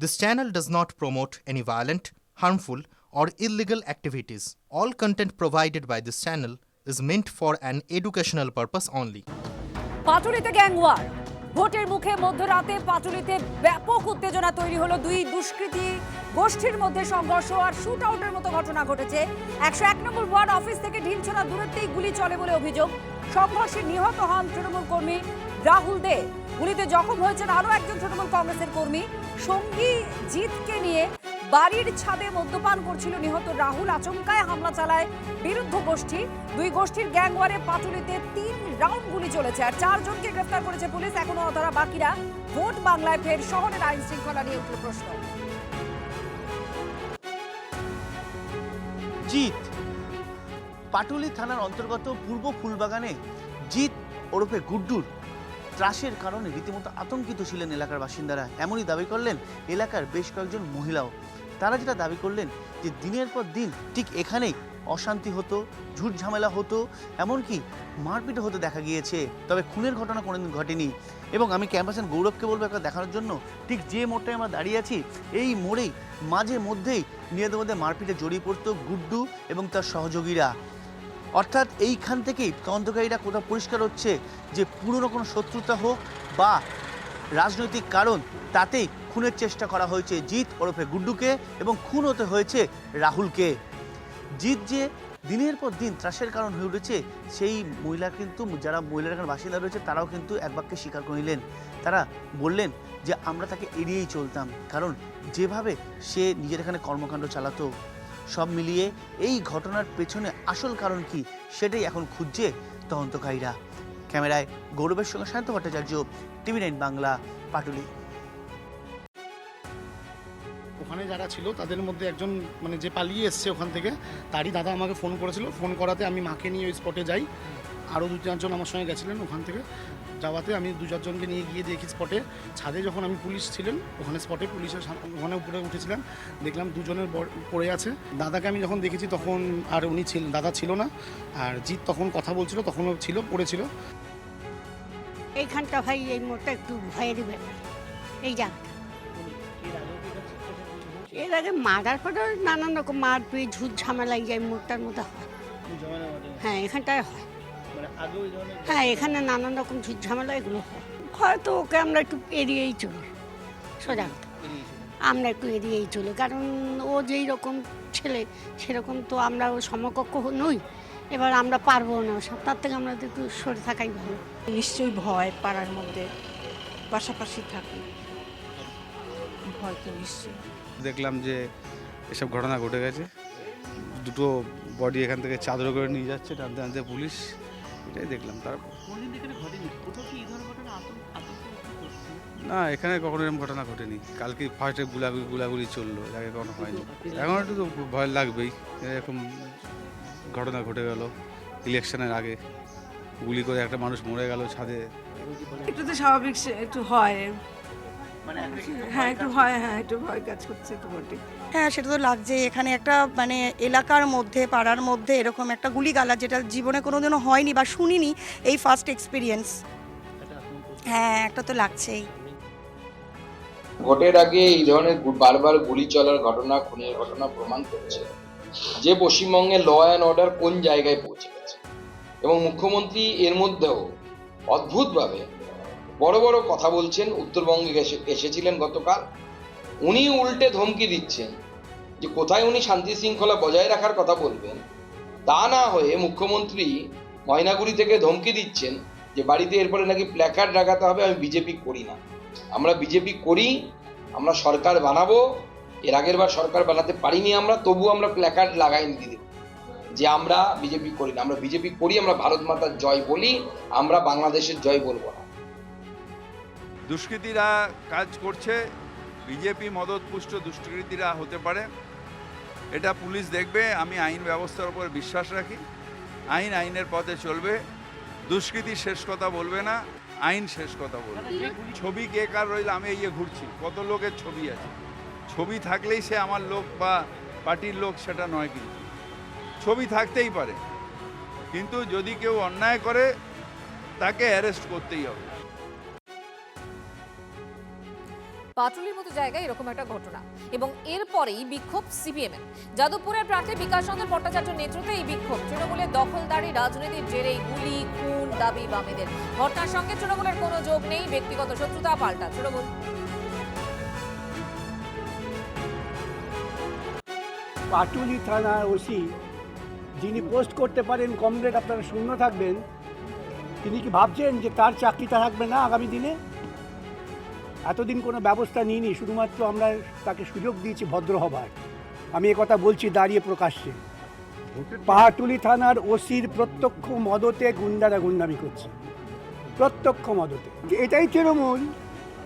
This channel does not promote any violent, harmful, or illegal activities. All content provided by this channel is meant for an educational purpose only. পাটুলিতে gang war, ভোটের মুখে মধ্যরাতে পাটুলিতে ব্যাপক উত্তেজনা তৈরি হলো। দুই দুষ্কৃতী গোষ্ঠীর মধ্যে সংঘর্ষ আর শুট আউটের মতো ঘটনা ঘটেছে। 101 নম্বর ওয়ার্ড অফিস থেকে ঢিলছোড়া দূরত্বেই গুলি চলে বলে অভিযোগ। সংঘর্ষে নিহত হন তৃণমূল কর্মী রাহুল দে। গুলিতে জখম হয়েছেন আরও একজন তৃণমূল কংগ্রেসের কর্মী। সঙ্গী জিতকে নিয়ে বাড়ির ছাদে মদ্যপান করছিল নিহত রাহুল। আচমকায় হামলা চালায় বিরুদ্ধ গোষ্ঠী। দুই গোষ্ঠীর গ্যাংওয়ারে পাটুলিতে 3 রাউন্ড গুলি চলেছে আর 4 জনকে গ্রেফতার করেছে পুলিশ। এখনো অধরা বাকিরা। ভোট বাংলায় ফের শহরের আইন শৃঙ্খলা নিয়ে উঠল প্রশ্ন। জিত পাটুলি থানার অন্তর্গত পূর্ব ফুলবাগানে জিত ওরফে গুড্ডুর ত্রাসের কারণে রীতিমতো আতঙ্কিত ছিলেন এলাকার বাসিন্দারা। এমনই দাবি করলেন এলাকার বেশ কয়েকজন মহিলাও। তারা যেটা দাবি করলেন যে দিনের পর দিন ঠিক এখানেই অশান্তি হতো, ঝুট ঝামেলা হতো, এমনকি মারপিটও হতে দেখা গিয়েছে, তবে খুনের ঘটনা কোনোদিন ঘটেনি। এবং আমি ক্যাম্পাসের গৌরবকে বলবো একটা দেখানোর জন্য, ঠিক যে মোড়টায় আমরা দাঁড়িয়ে আছি এই মোড়েই মাঝে মধ্যেই নিজেদের মধ্যে মারপিটে জড়িয়ে পড়তো গুড্ডু এবং তার সহযোগীরা। অর্থাৎ এইখান থেকেই তদন্তকারীরা কোথাও পরিষ্কার হচ্ছে যে পুরনো কোনো শত্রুতা হোক বা রাজনৈতিক কারণ, তাতেই খুনের চেষ্টা করা হয়েছে জিত ওরফে গুড্ডুকে এবং খুন হতে হয়েছে রাহুলকে। জিত যে দিনের পর দিন ত্রাসের কারণ হয়ে উঠেছে সেই মহিলা কিন্তু, যারা মহিলার এখানে বাসিন্দা রয়েছে তারাও কিন্তু এক বাক্যে স্বীকার করে নিলেন। তারা বললেন যে আমরা তাকে এড়িয়েই চলতাম, কারণ যেভাবে সে নিজের এখানে কর্মকাণ্ড চালাতো। সব মিলিয়ে এই ঘটনার পেছনে আসল কারণ কি সেটাই এখন খুঁজছে তদন্তকারীরা। ক্যামেরায় গৌরবের সঙ্গে শান্ত ভট্টাচার্য, TV9 বাংলা, পাটুলি। ওখানে যারা ছিল তাদের মধ্যে একজন মানে যে পালিয়ে এসছে ওখান থেকে, তারই দাদা আমাকে ফোন করেছিল। ফোন করাতে আমি মাকে নিয়ে ওই স্পটে যাই। আরও 2-4 জন আমার সঙ্গে গেছিলেন। ওখান থেকে যাওয়াতে আমি 2-4 জনকে নিয়ে গিয়ে দেখি স্পটে ছাদে যখন আমি পুলিশ ছিলেন ওখানে স্পটে পুলিশের ওখানে উপরে উঠেছিলেন, দেখলাম 2 জনের পড়ে আছে। দাদাকে আমি যখন দেখেছি তখন আর উনি দাদা ছিল না, আর জিৎ তখন কথা বলছিল, তখনও ছিল, পড়েছিল। এইখানটা ভাই এই মোড়টা একটু ভয়েরই ব্যাপার। এই জায়গাটা এর আগে মার্ডার ফাডার নানান রকম মারপিট ঝুট ঝামেলা এই মোড়টার মধ্যে হয়। হ্যাঁ এখানটায় হয়। হ্যাঁ এখানে নানান রকম ঝুট ঝামেলা এগুলো হয়। হয়তো ওকে আমরা একটু এড়িয়েই চলি, সোজা আমরা একটু এড়িয়েই চলি, কারণ ও যেই রকম ছেলে সেরকম তো আমরা ও সমকক্ষ নই। এবার আমরা পারবো না সব, তার থেকে আমরা একটু সরে থাকাই ভালো। নিশ্চয়ই ভয়, পাড়ার মধ্যে পাশাপাশি থাকি, ভয় তো নিশ্চয়ই। দেখলাম যে এসব ঘটনা ঘটে গেছে। 2টো বডি এখান থেকে চাদর করে নিয়ে যাচ্ছে টানতে টানতে পুলিশ, এটাই দেখলাম। তারপর না, এখানে কখনো এরকম ঘটনা ঘটেনি। কালকে ফার্স্টে গুলাগুলি চললো, এর আগে কখনো হয়নি। এখন একটু তো ভয় লাগবেই, এরকম ঘটনা ঘটে গেল ইলেকশনের আগে, গুলি করে একটা মানুষ মরে গেল ছাদে। একটু তো স্বাভাবিক, একটু হয়, হ্যাঁ একটু হয়, হ্যাঁ একটু ভয় কাজ করছে, একটু বটে। হ্যাঁ সেটা তো লাগছে। এখানে একটা মানে এলাকার মধ্যে, পাড়ার মধ্যে এরকম একটা গুলিগালা যেটা জীবনে কোনোদিনও হয়নি বা শুনিনি, এই ফার্স্ট এক্সপিরিয়েন্স। হ্যাঁ একটা তো লাগছেই। ভোটের আগে এই ধরনের বারবার গুলি চলার ঘটনা, খুনের ঘটনা প্রমাণ করছে যে পশ্চিমবঙ্গে ল অ্যান্ড অর্ডার কোন জায়গায় পৌঁছে গেছে। এবং মুখ্যমন্ত্রী এর মধ্যেও অদ্ভুতভাবে বড় বড় কথা বলছেন। উত্তরবঙ্গে এসেছিলেন গতকাল, উনি উল্টে ধমকি দিচ্ছেন যে কোথায় উনি শান্তি শৃঙ্খলা বজায় রাখার কথা বলবেন, তা না হয়ে মুখ্যমন্ত্রী ময়নাগুড়ি থেকে ধমকি দিচ্ছেন যে বাড়িতে এরপরে নাকি প্ল্যাকার্ড লাগাতে হবে। আমি বিজেপি করি না, আমরা বিজেপি করি, আমরা সরকার বানাবো। এর আগের বার সরকার বানাতে পারিনি আমরা, তবু আমরা প্ল্যাকার্ড লাগাই দিয়ে দেব যে আমরা বিজেপি করি না। আমরা বিজেপি করি, আমরা ভারত মাতার জয় বলি, আমরা বাংলাদেশের জয় বলবো না। দুষ্কৃতীরা কাজ করছে, বিজেপি মদতপুষ্ট দুষ্কৃতীরা হতে পারে, এটা পুলিশ দেখবে। আমি আইন ব্যবস্থার উপর বিশ্বাস রাখি, আইনের পথে চলবে। দুষ্কৃতী শেষ কথা বলবে না, আইন শেষ কথা বলবে। ছবি কে কার রইল, আমি এই ঘুরছি, কত লোকের ছবি আছে, ছবি থাকলেই সে আমার লোক বা পার্টির লোক সেটা নয়। কিন্তু ছবি থাকতেই পারে, কিন্তু যদি কেউ অন্যায় করে তাকে অ্যারেস্ট করতেই হবে। পাটুলির মতো জায়গায় এরকম একটা ঘটনা, এবং এরপরেই বিক্ষোভ সিপিএমের। যাদবপুরের প্রার্থী বিকাশ চন্দ্র ভট্টাচার্যের নেতৃত্বে এই বিক্ষোভ। তৃণমূলের দখলদারি রাজনীতির জেরেই গুলি, খুন দাবি বামেদের। ঘটনার সঙ্গে তৃণমূলের কোনো যোগ নেই, ব্যক্তিগত শত্রুতা পাল্টা তৃণমূল। পাটুলি থানার ওসি যিনি পোস্ট করতে পারেন কমরেড আপনারা শূন্য থাকবেন, তিনি কি ভাবছেন যে তার চাকরিটা থাকবে না আগামী দিনে? এতদিন কোনো ব্যবস্থা নিইনি, শুধুমাত্র আমরা তাকে সুযোগ দিয়েছি ভদ্র হবার। আমি একথা বলছি দাঁড়িয়ে প্রকাশ্যে। পাটুলি থানার ওসির প্রত্যক্ষ মদতে গুন্ডারা গুন্ডামি করছে, প্রত্যক্ষ মদতে। এটাই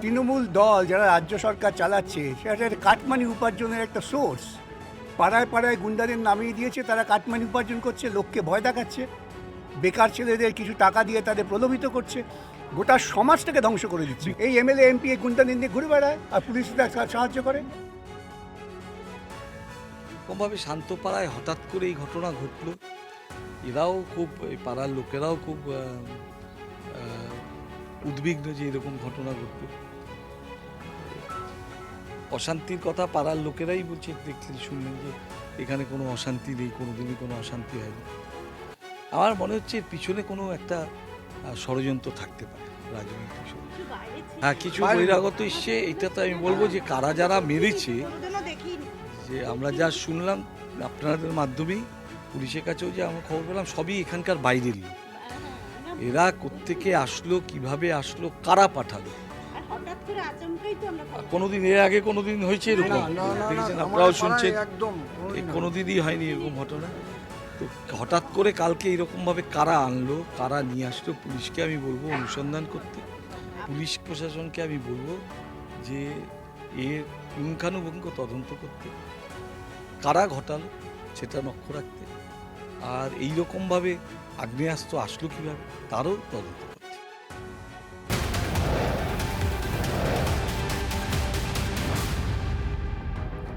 তৃণমূল দল যারা রাজ্য সরকার চালাচ্ছে, সেটা একটা কাটমানি উপার্জনের একটা সোর্স। পাড়ায় পাড়ায় গুন্ডাদের নামিয়ে দিয়েছে, তারা কাটমানি উপার্জন করছে, লোককে ভয় দেখাচ্ছে, বেকার ছেলেদের কিছু টাকা দিয়ে তাদের প্রলোভিত করছে, গোটা সমাজটাকে ধ্বংস করে দিচ্ছে। এই এমএলএ এমপি গুন্ডাদের নিয়ে ঘুরে বেড়ায় আর পুলিশ সাহায্য করে। কোনোভাবে শান্ত পাড়ায় হঠাৎ করে এই ঘটনা ঘটলো। এরাও খুব, এই পাড়ার লোকেরাও খুব উদ্বিগ্ন যে এরকম ঘটনা ঘটলো। অশান্তির কথা পাড়ার লোকেরাই বলছে, দেখলেন শুনলেন যে এখানে কোনো অশান্তি নেই, কোনোদিনই কোনো অশান্তি হয়নি। আমার মনে হচ্ছে এর পিছনে কোনো একটা ষড়যন্ত্র থাকতে পারে, রাজনৈতিক ষড়যন্ত্র। হ্যাঁ, কিছু বহিরাগত এসছে। এটা তো আমি বলবো যে কারা যারা মেরেছে, যে আমরা যা শুনলাম আপনাদের মাধ্যমেই, পুলিশের কাছেও যে আমরা খবর পেলাম, সবই এখানকার বাইরের লোক। এরা কোত্থেকে আসলো, কিভাবে আসলো, কারা পাঠালো, কোনোদিন এর আগে কোনোদিন হয়েছে এরকম? দেখেছেন, আপনারাও শুনছেন, কোনোদিনই হয়নি এরকম ঘটনা। তো হঠাৎ করে কালকে এরকমভাবে কারা আনলো, কারা নিয়ে আসলো, পুলিশকে আমি বলবো অনুসন্ধান করতে, পুলিশ প্রশাসনকে আমি বলবো যে এর পুঙ্খানুপুঙ্খ তদন্ত করতে, কারা ঘটালো সেটা লক্ষ্য রাখতে, আর এইরকমভাবে আগ্নেয়াস্ত্র আসলো কীভাবে তারও তদন্ত করতে।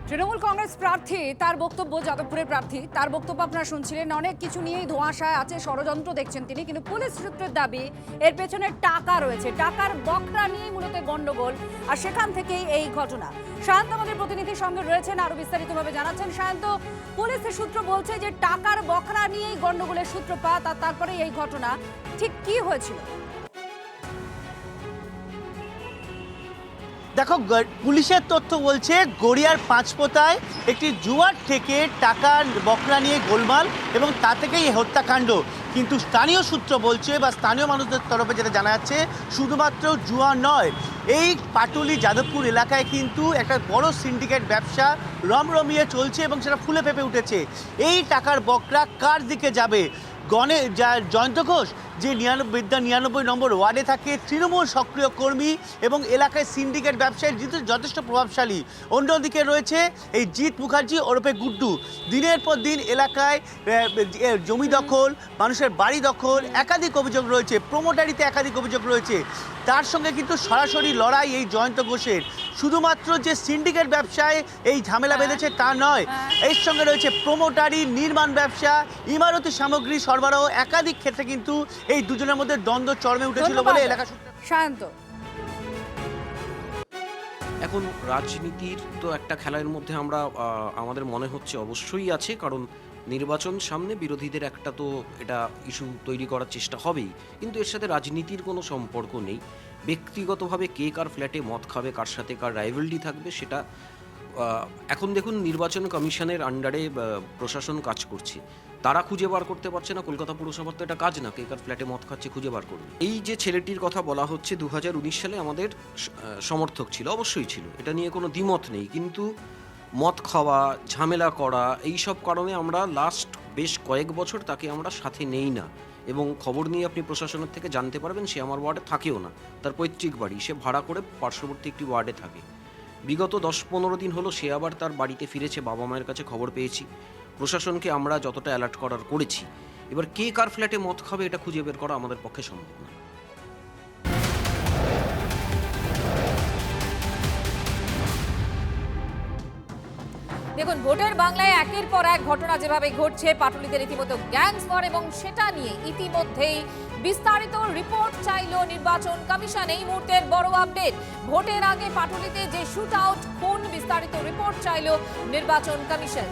তৃণমূল কংগ্রেস প্রার্থী তার বক্তব্য, যাদবপুরের প্রার্থী তার বক্তব্য আপনারা শুনছিলেন। অনেক কিছু নিয়েই ধোঁয়াশায় আছে, ষড়যন্ত্র দেখছেন তিনি, কিন্তু পুলিশ সূত্রের দাবি এর পেছনে টাকা রয়েছে, টাকার বকরা নিয়েই মূলত গন্ডগোল, আর সেখান থেকেই এই ঘটনা। সায়ন্ত আমাদের প্রতিনিধির সঙ্গে রয়েছেন, আরো বিস্তারিতভাবে জানাচ্ছেন। সায়ন্ত, পুলিশের সূত্র বলছে যে টাকার বকরা নিয়েই গন্ডগোলের সূত্রপাত, আর তারপরে এই ঘটনা। ঠিক কি হয়েছিল? দেখো, পুলিশের তথ্য বলছে গড়িয়ার পাঁচপোতায় একটি জুয়ার থেকে টাকার বকরা নিয়ে গোলমাল, এবং তা থেকেই এই হত্যাকাণ্ড। কিন্তু স্থানীয় সূত্র বলছে, বা স্থানীয় মানুষদের তরফে যেটা জানা যাচ্ছে, শুধুমাত্র জুয়া নয়, এই পাটুলি যাদবপুর এলাকায় কিন্তু একটা বড় সিন্ডিকেট ব্যবসা রমরমিয়ে চলছে, এবং সেটা ফুলে ফেঁপে উঠেছে। এই টাকার বকরা কার দিকে যাবে? জয়ন্ত ঘোষ যে 99 নম্বর ওয়ার্ডে থাকে, তৃণমূল সক্রিয় কর্মী এবং এলাকায় সিন্ডিকেট ব্যবসায়ী যথেষ্ট প্রভাবশালী। অন্যদিকে রয়েছে এই জিৎ মুখার্জি ওরফে গুড্ডু। দিনের পর দিন এলাকায় জমি দখল, মানুষের বাড়ি দখল, একাধিক অভিযোগ রয়েছে, প্রমোটারিতে একাধিক অভিযোগ রয়েছে। তার সঙ্গে কিন্তু সরাসরি লড়াই এই জয়ন্ত ঘোষের। শুধুমাত্র যে সিন্ডিকেট ব্যবসায় এই ঝামেলা বেঁধেছে তা নয়, এর সঙ্গে রয়েছে প্রমোটারি, নির্মাণ ব্যবসা, ইমারতি সামগ্রী সরবরাহ, একাধিক ক্ষেত্রে কিন্তু এই দুজনের মধ্যে দ্বন্দ্ব চরমে উঠেছিল বলে এলাকা সূত্রে। সায়ন্ত, এখন রাজনীতির তো একটা খেলার মধ্যে আমরা আমাদের মনে হচ্ছে অবশ্যই আছে, কারণ নির্বাচন সামনে, বিরোধীদের একটা তো এটা ইস্যু তৈরি করার চেষ্টা হবেই, কিন্তু এর সাথে রাজনীতির কোনো সম্পর্ক নেই। ব্যক্তিগতভাবে কে কার ফ্ল্যাটে মদ খাবে, কার সাথে কার রাইভালরি থাকবে, সেটা এখন দেখুন নির্বাচন কমিশনের আন্ডারে প্রশাসন কাজ করছে, তারা খুঁজে বার করতে পারছে না। কলকাতা পুরসভার তো এটা কাজ না, কে কার ফ্ল্যাটে মদ খাচ্ছে খুঁজে বার করবে। এই যে ছেলেটির কথা বলা হচ্ছে 2019 সালে আমাদের সমর্থক ছিল, অবশ্যই ছিল, এটা নিয়ে কোনো দ্বিমত নেই, কিন্তু মদ খাওয়া, ঝামেলা করা, এই সব কারণে আমরা লাস্ট বেশ কয়েক বছর তাকে আমরা সাথে নেই না, এবং খবর নিয়ে আপনি প্রশাসনের থেকে জানতে পারবেন সে আমার ওয়ার্ডে থাকেও না, তার পৈতৃক বাড়ি, সে ভাড়া করে পার্শ্ববর্তী একটি ওয়ার্ডে থাকে। বিগত 10-15 দিন হলো সে আবার তার বাড়িতে ফিরেছে, বাবা মায়ের কাছে খবর পেয়েছি, প্রশাসনকে আমরা যতটা অ্যালার্ট করার করেছি। এবার কে কার ফ্ল্যাটে মদ খাবে এটা খুঁজে বের করা আমাদের পক্ষে সম্ভব না। দেখুন, ভোটের বাংলায় একের পর এক ঘটনা যেভাবে ঘটছে, পাটুলিতে রীতিমতো গ্যাংস্টার, এবং সেটা নিয়ে ইতিমধ্যেই বিস্তারিত রিপোর্ট চাইল নির্বাচন কমিশন। এই মুহূর্তের বড় আপডেট, ভোটের আগে পাটুলিতে যে শুট আউট খুন, বিস্তারিত রিপোর্ট চাইল নির্বাচন কমিশন।